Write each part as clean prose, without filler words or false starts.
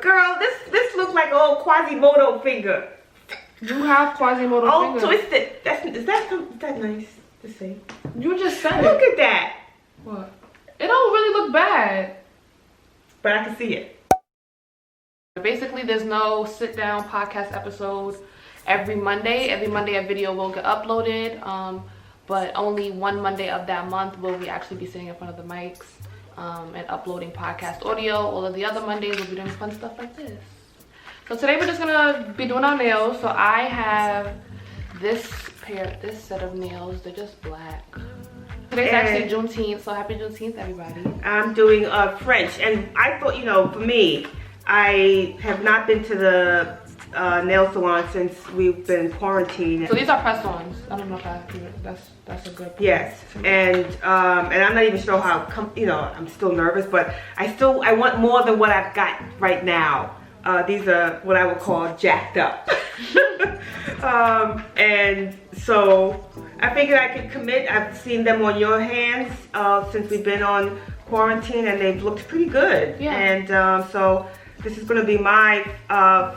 Girl, this looks like an old Quasimodo finger. You have Quasimodo fingers. Oh, twisted. Is that nice to say? You just said Look at that. What? It don't really look bad. But I can see it. Basically, there's no sit-down podcast episode every Monday. Every Monday a video will get uploaded. But only one Monday of that month will we actually be sitting in front of the mics and uploading podcast audio. All of the other Mondays we'll be doing fun stuff like this. So today we're just gonna be doing our nails. So I have this set of nails. They're just black. Today's actually Juneteenth, so happy Juneteenth, everybody. I'm doing French, and I thought, for me, I have not been to the nail salon since we've been quarantined. So these are press-ons. I don't know if that's a good. Yes, and I'm not even sure how. I'm still nervous, but I want more than what I've got right now. These are what I would call jacked up. And so I figured I could commit. I've seen them on your hands since we've been on quarantine, and they've looked pretty good. Yeah. And so this is going to be my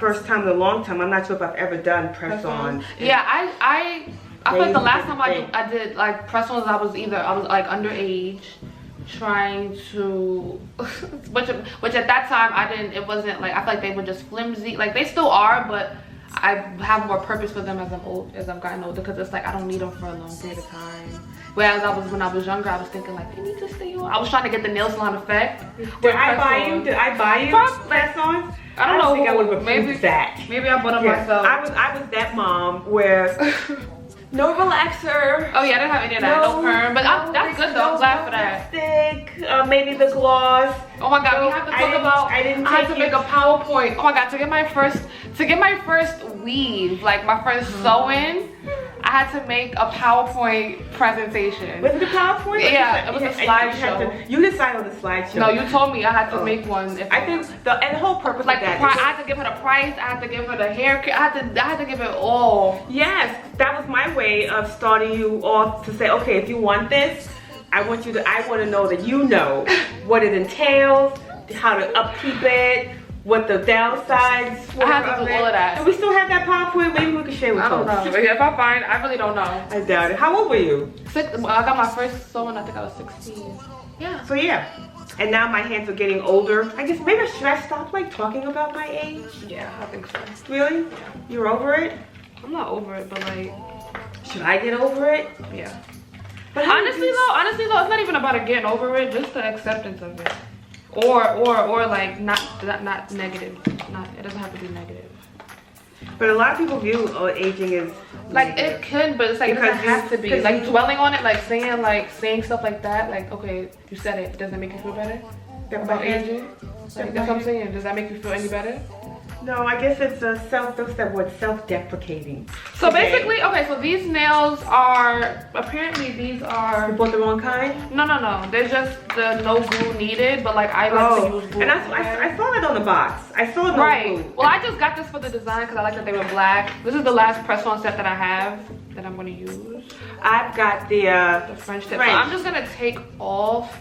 first time in a long time. I'm not sure if I've ever done press-ons. Yeah, I feel like the last time I did like press-ons, I was like underage, trying to which at that time it wasn't like, I feel like they were just flimsy. Like they still are, but I have more purpose for them as I've gotten older, because it's like I don't need them for a long period of time. Whereas when I was younger, I was thinking like they need to stay on. I was trying to get the nail salon effect. Did I buy you press-ons? I don't know. I would have approved that. Maybe I bought them myself. I was that mom where no relaxer. Oh yeah, I didn't have any of that. No perm, but that's good though. I'm glad for that. Lipstick, maybe the gloss. Oh my god, we have to talk about. I had to make a PowerPoint. Oh my god, to get my first weave, like my first sew-in, I had to make a PowerPoint presentation. Was it a PowerPoint? Yeah, it was a slideshow. You decided on the slideshow. No, you told me I had to make one. I think the whole purpose of that, I had to give her the price. I had to give her the haircut. I had to give it all. Yes, that was my way of starting you off to say, okay, if you want this, I want to know that you know what it entails, how to upkeep it, what the downsides were. I have to do all of that. And we still have that PowerPoint. Maybe we can share with folks. I don't know. If I find, I really don't know. I doubt it. How old were you? I got my first sewing, I think I was 16. Yeah. So yeah. And now my hands are getting older. I guess maybe should I stop like talking about my age? Yeah, I think so. Really? Yeah. You're over it? I'm not over it, but like, should I get over it? Yeah. But honestly though, it's not even about it getting over it, just the acceptance of it. Or like not negative. It doesn't have to be negative. But a lot of people view aging as like negative. It could, but it's like it doesn't have to be. Like dwelling on it, like saying stuff like that, like okay, you said it, does that make you feel better? About aging? Like, that's what I'm saying. Does that make you feel any better? No, I guess it's self-deprecating. So basically, okay, so these nails are, apparently these are... You bought the wrong kind? No. They're just the no glue needed, but like I like to use glue. And I saw that on the box. I saw no glue. Well, I just got this for the design because I like that they were black. This is the last press-on set that I have that I'm going to use. I've got the French tip. So I'm just going to take off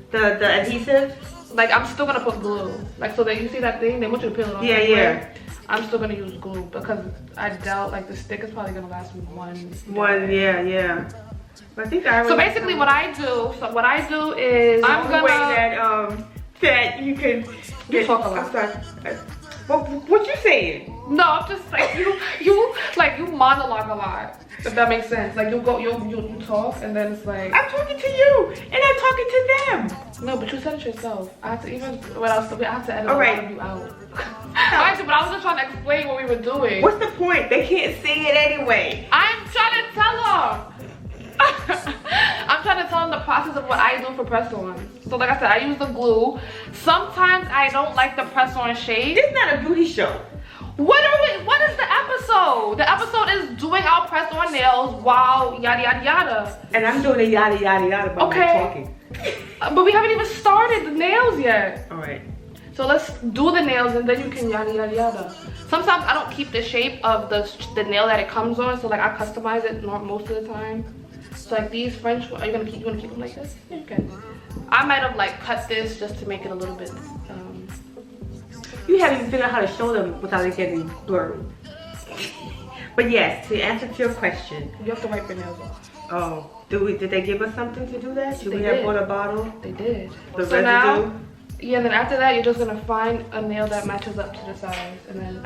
the adhesive. Like I'm still gonna put glue, like so that you see that thing, they want you to peel it off. Yeah. I'm still gonna use glue because I doubt like the stick is probably gonna last me one. Yeah. But I think so basically what I do is I'm gonna way that you can get. Talk a lot. What you saying? No, I'm just like you monologue a lot. If that makes sense. Like you talk and then it's like I'm talking to you and I'm talking to them. No, but you said it yourself. I have to edit a lot of you out. I do, but I was just trying to explain what we were doing. What's the point? They can't see it anyway. I'm trying to tell them. I'm trying to tell them the process of what I do for press-ons. So like I said, I use the glue. Sometimes I don't like the press-on shape. This is not a beauty show. What is the episode? The episode is doing our press-on nails while yada yada yada. And I'm doing a yada yada yada while we're talking. But we haven't even started the nails yet. Alright. So let's do the nails and then you can yada yada yada. Sometimes I don't keep the shape of the nail that it comes on, so like I customize it most of the time. So like these French, are you gonna keep them like this? Yeah, you can. I might have like cut this just to make it a little bit You haven't even figured out how to show them without it getting blurry. But yes, to answer to your question. You have to wipe your nails off. Oh, did they give us something to do that? Should we They have did. bought a bottle? They did. The So residue? now, yeah, and then after that, you're just gonna find a nail that matches up to the size, and then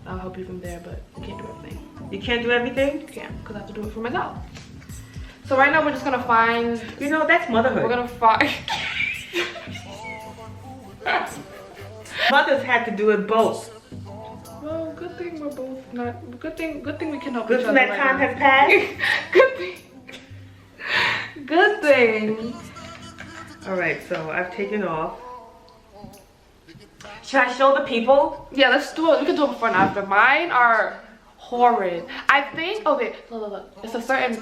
I'll help you from there, but you can't do everything. You can't do everything? You can't, because I have to do it for myself. So right now, we're just gonna find, You know, that's motherhood. we're gonna find, Mothers had to do it both. well, good thing we're both not, good thing we can help Good each thing other that right time now. has passed. Good thing. All right, so I've taken off. Should I show the people? Yeah, let's do it. We can do it before and after. Mine are horrid. I think, okay, look. It's a certain,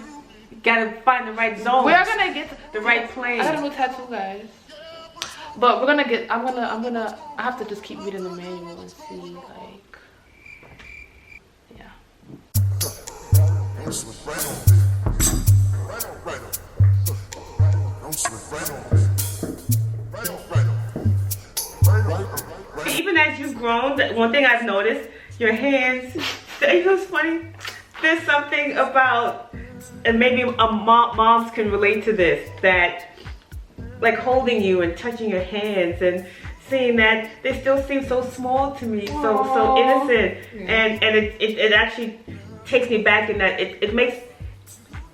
Gotta find the right zone. we're gonna get the right plane. I got a new tattoo, guys. But we're gonna get, I have to just keep reading the manual and see, like, yeah. Even as you've grown, one thing I've noticed, your hands, you know what's funny? There's something about, and maybe moms can relate to this, that like holding you and touching your hands and seeing that they still seem so small to me, so innocent. Yeah. And it actually takes me back in that it makes,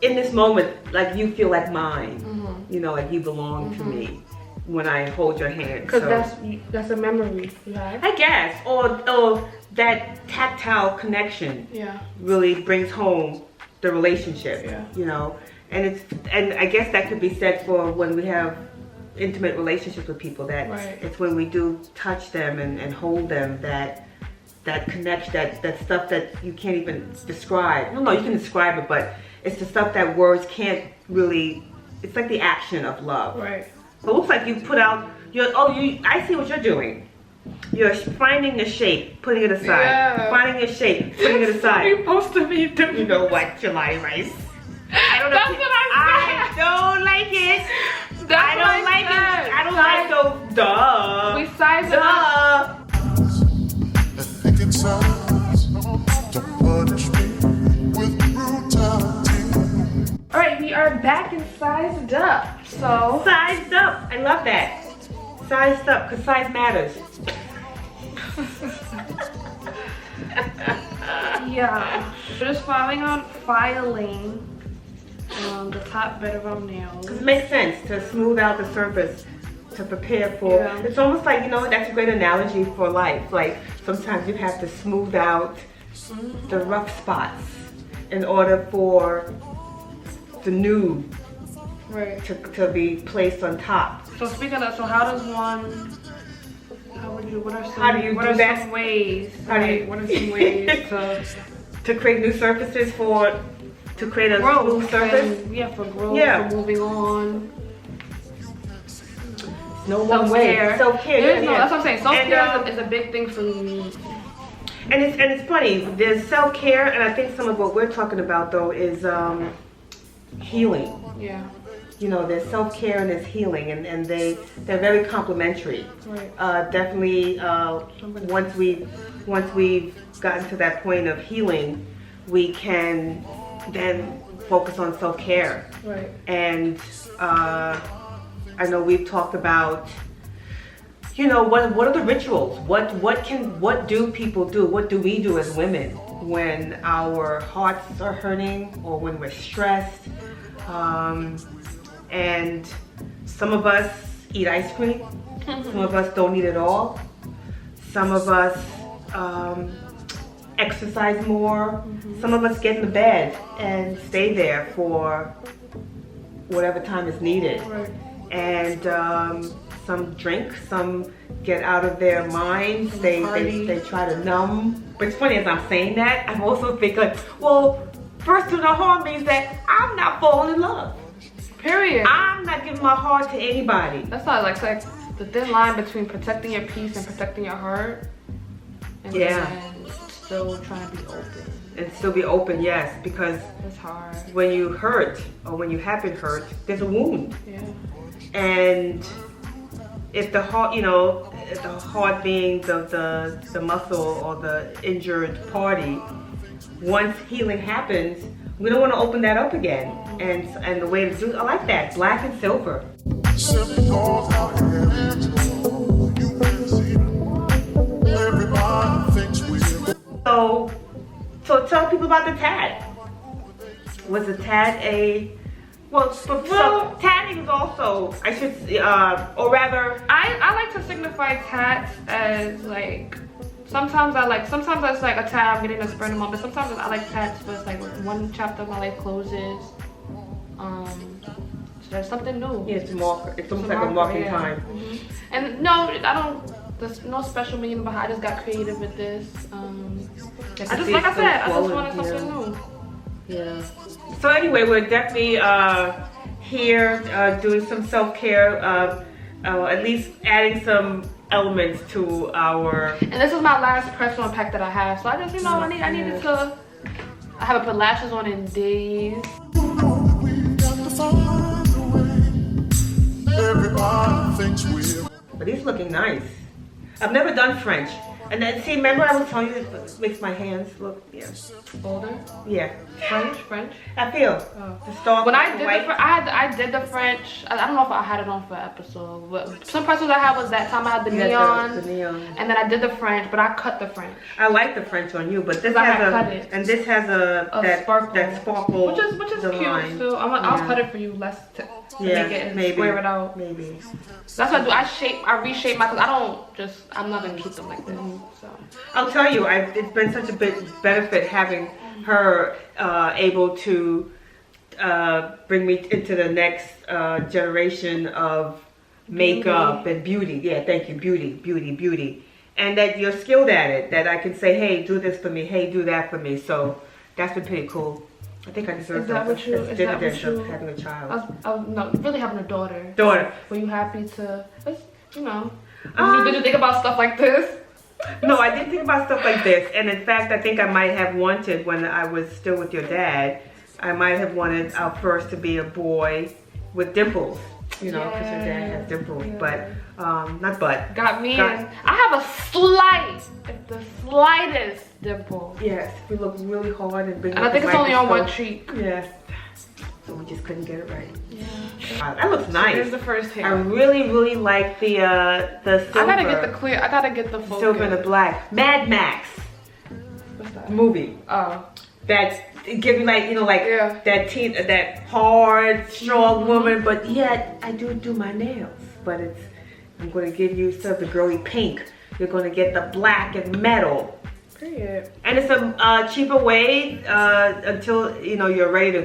in this moment, like you feel like mine, you know, like you belong to me when I hold your hand. Because so, that's a memory you have. I guess, or that tactile connection Yeah. really brings home the relationship, Yeah. you know. And I guess that could be said for when we have intimate relationships with people, that Right. it's when we do touch them and hold them that connection, that stuff that you can't even describe. No, you can describe it, but it's the stuff that words can't really, it's like the action of love. Right. So it looks like you put out I see what you're doing. You're finding the shape, putting it aside. Yeah. Finding your shape, putting it aside. You're supposed to be doing. You know what, July rice. I don't know. That's what I said. I don't like it. That's I don't like it. I don't like those. Duh. We size it up. Alright, we are back and sized up. So Sized up. I love that. Sized up, because size matters. yeah. We're just filing the top bit of our nails. It makes sense to smooth out the surface to prepare for, Yeah. it's almost like, you know, that's a great analogy for life. Like sometimes you have to smooth out the rough spots in order for the new Right. to be placed on top. So speaking of, how does one, what are some, How do you what do are that? some ways, How do you- what are some ways To create new surfaces to create a growth, smooth surface? and, yeah, for growth, Yeah. for moving on. No one way. Self-care. Self-care. There's no, yeah. that's what I'm saying. Self-care And, is a big thing for me. And it's funny. There's self-care, and I think some of what we're talking about though is healing. Yeah. You know, there's self-care and there's healing, and they're very complementary. Right. Definitely, once we've gotten to that point of healing, we can then focus on self-care. Right. And I know we've talked about, you know, what are the rituals? What do people do? What do we do as women when our hearts are hurting or when we're stressed? And some of us eat ice cream. Some of us don't eat at all. Some of us exercise more. Some of us get in the bed and stay there for whatever time is needed. Right. And some drink, some get out of their minds. They try to numb. But it's funny, as I'm saying that, I'm also thinking like, well, first to no harm means that I'm not falling in love. Period. I'm not giving my heart to anybody. That's not like the thin line between protecting your peace and protecting your heart. And then still trying to be open. And still be open, yes, because It's hard. when you hurt or when you have been hurt, there's a wound. Yeah. And if the heart, you know, the heart being the muscle or the injured party, once healing happens, we don't want to open that up again. And the way to do, I like that, black and silver. So tell people about the tat. Was the tat a, so tatting is also, I should, or rather, I like to signify tats as like, sometimes it's like a tat, I'm getting a spread on, but sometimes I like tats for like one chapter of my life closes. So there's something new. Yeah, it's almost like a marking time. Mm-hmm. And no, there's no special meaning behind it. I just got creative with this. I just wanted something new. Yeah. So anyway, we're definitely here doing some self-care, at least adding some elements to our. And this is my last personal pack that I have, so I just, I needed to. I haven't put lashes on in days. But he's looking nice. I've never done French. And then, see, remember I was telling you it makes my hands look, Older? Yeah. French? I feel. The star when I did I did the French. I don't know if I had it on for an episode, but some pencils I had was that time I had the neon. The neon. And then I did the French, but I cut the French. I like the French on you, but this has this has that sparkle. Which is cute. So I'll cut it for you to make it and square it out. Maybe. That's what I do. I reshape my, because I'm not gonna keep them like this. So I'll tell you, it's been such a big benefit having her able to bring me into the next generation of makeup and beauty. Yeah, thank you, beauty. And that you're skilled at it, that I can say, hey, do this for me, hey, do that for me. So that's been pretty cool. I think I deserve that. Having a child. No, really having a daughter. Were you happy to, did you think about stuff like this? No, I didn't think about stuff like this. And in fact, I think I might have wanted, when I was still with your dad, I might have wanted our first to be a boy with dimples. Because your dad has dimples. Yeah. But, not butt. Got me. I have the slightest dimple. Yes, we look really hard and big. And I think it's only on one cheek. Yes. So we just couldn't get it right. Yeah. That looks nice. So here's the first hair. I really like the silver. I gotta get the clear. I gotta get the focus. Silver and the black. Mad Max. What's that? Movie. Oh. That's giving that hard, strong woman, but yet I do my nails. But I'm gonna give you sort of the girly pink. You're gonna get the black and metal. Period. And it's a cheaper way until you're ready to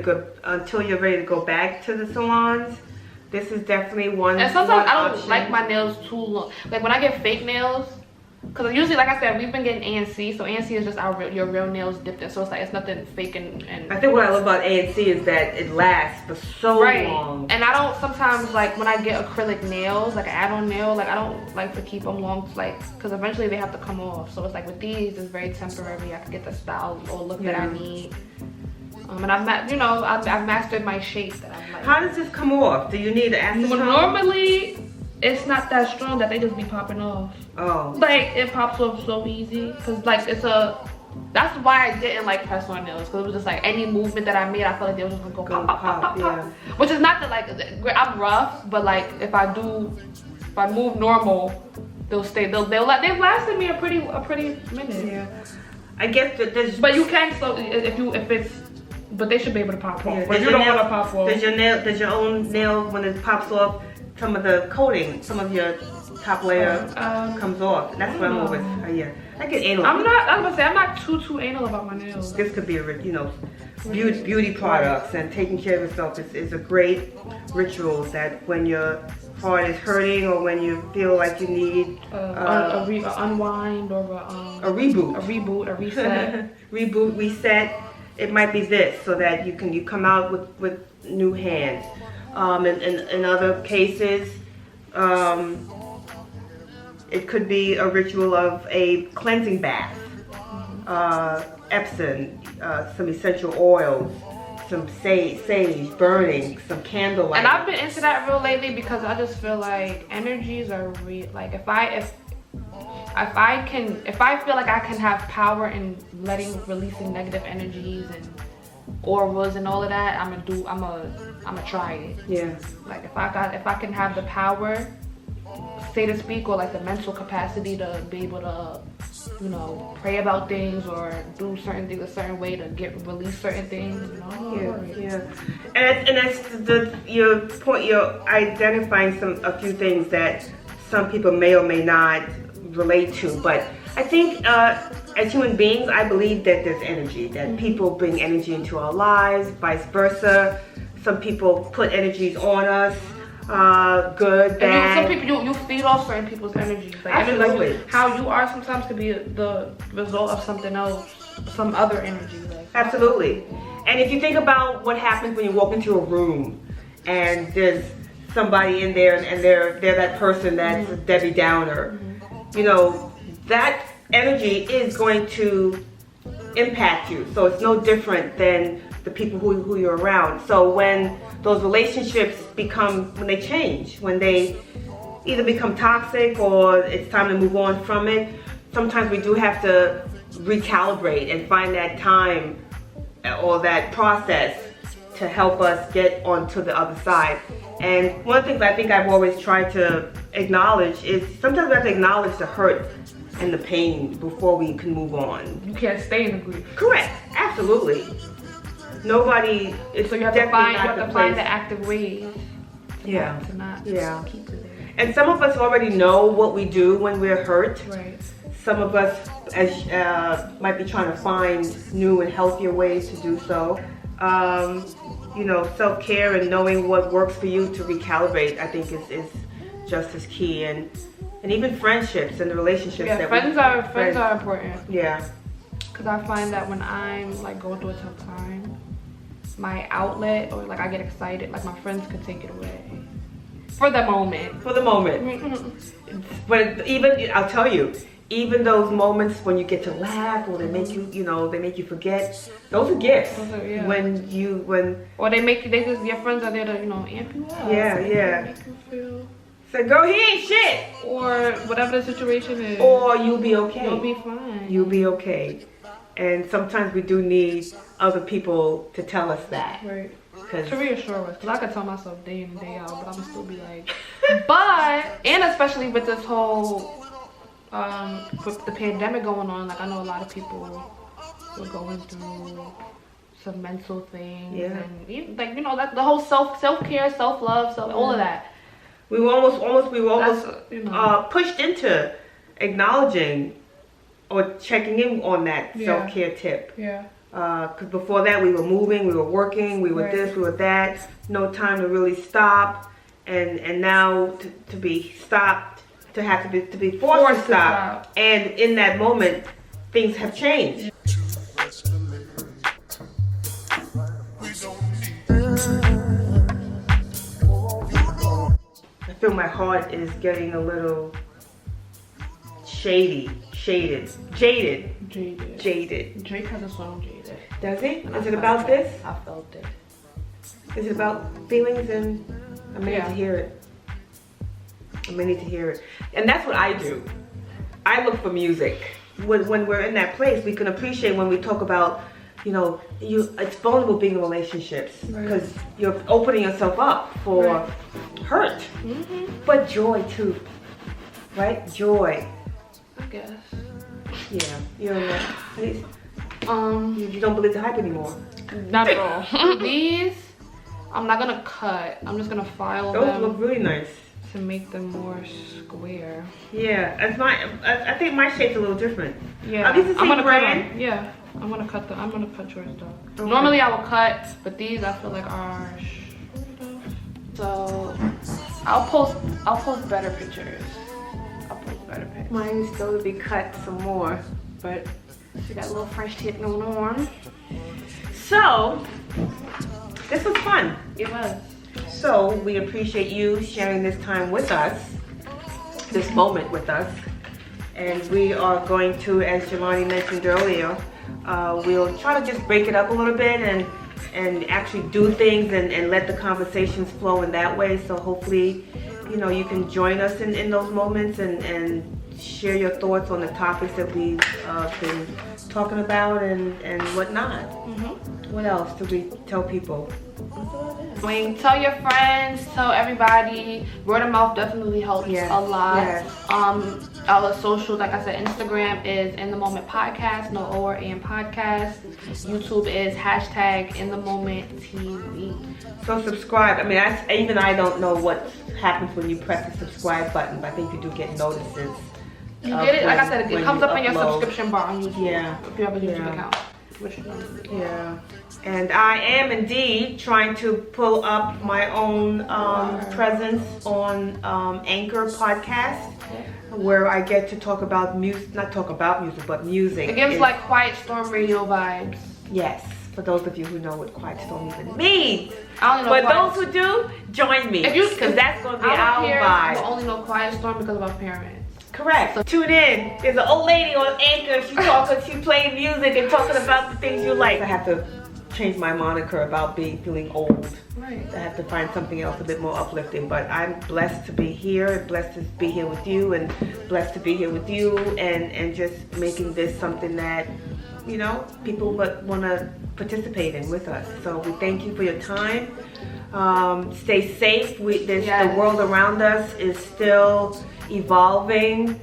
go back to the salons. This is definitely one. And sometimes I don't like my nails too long. Like when I get fake nails, because usually, like I said, we've been getting ANC, so ANC is just your real nails dipped in. So it's like it's nothing fake and I think what I love about ANC is that it lasts for so long. And I don't sometimes like when I get acrylic nails, like an add-on nail, like I don't like to keep them long, because eventually they have to come off. So it's like with these, it's very temporary. I can get the style or look that I need. And I've mastered my shape that I'm like. How does this come off? Do you need an acetone? Normally, it's not that strong that they just be popping off. Oh. Like it pops off so easy, because like that's why I didn't like press on nails, because it was just like any movement that I made, I felt like they were just gonna go pop. Yeah. Which is not that like I'm rough, but like if I move normal, they'll stay. They've lasted me a pretty minute. Yeah. I guess that there's. But you can slow but they should be able to pop off. Yeah. But you don't want to pop off. Does your own nail, when it pops off, some of the coating, some of your top layer comes off? And that's what I'm always. I get anal. I'm not too anal about my nails. This could be beauty products, and taking care of yourself is a great ritual that when your heart is hurting or when you feel like you need a unwind or a reboot, a reset. Reboot, reset. It might be this, so that you come out with new hands. In other cases, it could be a ritual of a cleansing bath, Epsom, some essential oils, some sage burning, some candlelight. And I've been into that real lately because I just feel like energies are real. Like if if I feel like I can have power in releasing negative energies and auras and all of that, I'm gonna try it. Yeah. Like if I can have the power, say to speak, or like the mental capacity to be able to, you know, pray about things or do certain things a certain way to release certain things, you know. Yeah. And that's your point. You're identifying a few things that some people may or may not relate to, but I think as human beings, I believe that there's energy, that people bring energy into our lives, vice versa. Some people put energies on us, good, bad. And some people, you feed off certain people's energies. Like, Absolutely. How you are sometimes could be the result of something else, some other energy. Like. Absolutely. And if you think about what happens when you walk into a room and there's somebody in there and they're that person that's a Debbie Downer, you know, that energy is going to impact you. So it's no different than the people who you're around. So when those relationships when they change, when they either become toxic or it's time to move on from it, sometimes we do have to recalibrate and find that time or that process to help us get onto the other side. And one of the things I think I've always tried to acknowledge is sometimes we have to acknowledge the hurt and the pain before we can move on. You can't stay in the grief. Correct. Absolutely. Nobody. So you have to find the active ways. To not keep it there. And some of us already know what we do when we're hurt. Right. Some of us might be trying to find new and healthier ways to do so. You know, self-care and knowing what works for you to recalibrate, I think is just as key. And even friendships and the relationships that friends are important. Yeah. Because I find that when I'm like going through a tough time, my outlet, or like I get excited, like my friends could take it away. For the moment. But even, I'll tell you, even those moments when you get to laugh or they make you forget, those are gifts. Or your friends are there to, you know, amp you up. Yeah. Make you feel. So girl, he ain't shit. Or whatever the situation is. Or you'll be okay. You'll be fine. You'll be okay. And sometimes we do need other people to tell us that. Right. To reassure us. Because I could tell myself day in and day out, but I'm going to still be like... and especially with this whole... with the pandemic going on, like I know a lot of people were going through some mental things. Yeah. And like, you know, like the whole self-care, self-love, all of that. We were almost pushed into acknowledging or checking in on that self-care tip. Yeah. Because before that we were moving, we were working, we were this, we were that. No time to really stop. And now to be stopped, to be forced to stop. And in that moment, things have changed. I feel my heart is getting a little jaded. Drake has a song, Jaded. Does he? Is it about this? I felt it. Is it about feelings? And I may need to hear it. And that's what I do. I look for music. When we're in that place, we can appreciate when we talk about, you know, it's vulnerable being in relationships because you're opening yourself up for hurt, but joy too, right? Joy. I guess. Yeah. You don't know. You don't believe the hype anymore. Not at all. These, I'm not gonna cut. I'm just gonna file them. Those look really nice. To make them more square. Yeah, I think my shape's a little different. Yeah, Are these the same brand? I'm gonna cut yours though. Okay. Normally I will cut, but these I feel like are short. So I'll post better pictures. Mine is still to be cut some more, but she got a little fresh tip going on. So this was fun. It was. So we appreciate you sharing this time with us, this moment with us. And we are going to, as Jelani mentioned earlier, we'll try to just break it up a little bit and actually do things and let the conversations flow in that way. So hopefully, you know, you can join us in those moments and share your thoughts on the topics that we've been talking about and whatnot. What else do we tell people? Tell your friends, tell everybody. Word of mouth definitely helps a lot. Yes. Our socials, like I said, Instagram is In The Moment Podcast, no O or A in podcast. YouTube is #InTheMomentTV. So subscribe. I mean, even I don't know what happens when you press the subscribe button, but I think you do get notices. You get it, like I said, it comes up in your subscription bar on YouTube. Yeah. If you have a YouTube account. Yeah. And I am indeed trying to pull up my own presence on Anchor Podcast, where I get to talk about music, not talk about music, but music. It gives like Quiet Storm radio vibes. Yes, for those of you who know what Quiet Storm even means. I only know but those who do, join me, because that's going to be our vibe. I only know Quiet Storm because of our parents. Correct. So tune in. There's an old lady on Anchor. She playing music and talking about the things you like. I have to change my moniker about feeling old. Right. I have to find something else a bit more uplifting. But I'm blessed to be here, and blessed to be here with you, and blessed to be here with you, and just making this something that, you know, people want to participate in with us. So we thank you for your time. Stay safe. The world around us is still evolving,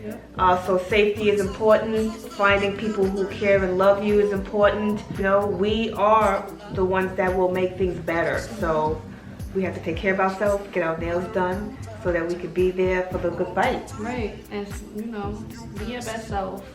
so safety is important. Finding people who care and love you is important. You know, we are the ones that will make things better, so we have to take care of ourselves, get our nails done, so that we could be there for the good fight. Right, and you know, be your best self.